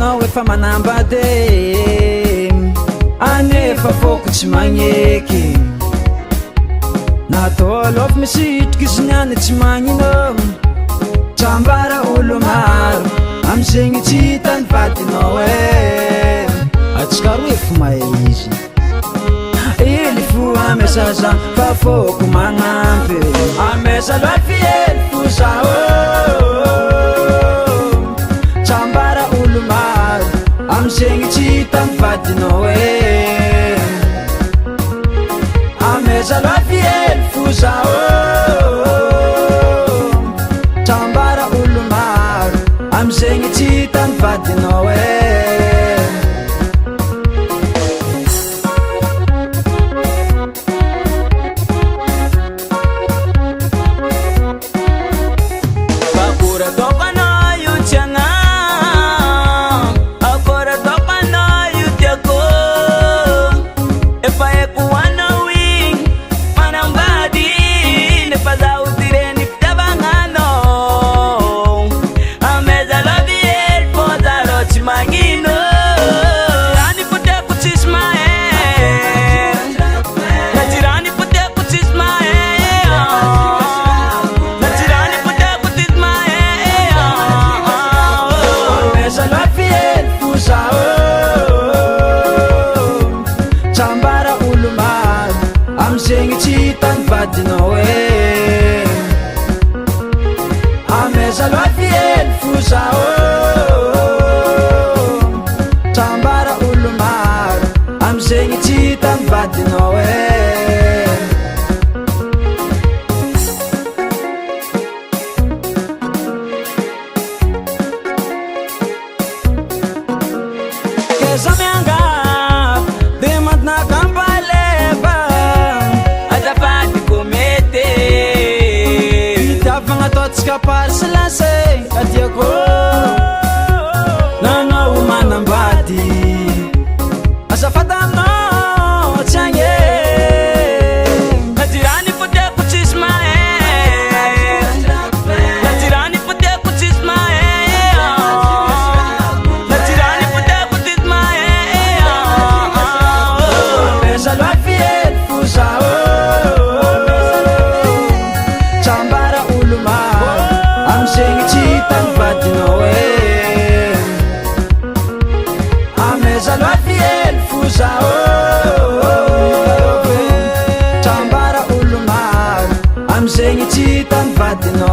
anao efa manambady anefa foko tsy magneky natao alôfa misitriky izy niany tsy magnino trambara olo maro amizegny tsy hitany vadinao atsika roa efo mahay izy ily fo amesaza fa foko magnampy amesa loafy ely fo zao trambara olo maro amizegny tsy hitany vadinao amesa loafy ely fo zao trambara olo maro amizegny tsy hitany vadinao amizegny tsy hitany vadinao amesa loafy ely fo zao trambara olo maro amizegny tsy hitany vadinao keza miangavy de madinakampaleva azafady komety itiavagna ataotsika parsy lase adiako nanao manambady azafady aminao tsy agny najirany foteko tsisy mahay najirany foteko tsisy mahay najirany foteko tsisy mahay amesa loafy ely fo zao trambara olo maro amizegny tsy hitany vadinao amesa loafy ely fo zao trambara olo maro amizegny tsy hitany vadinao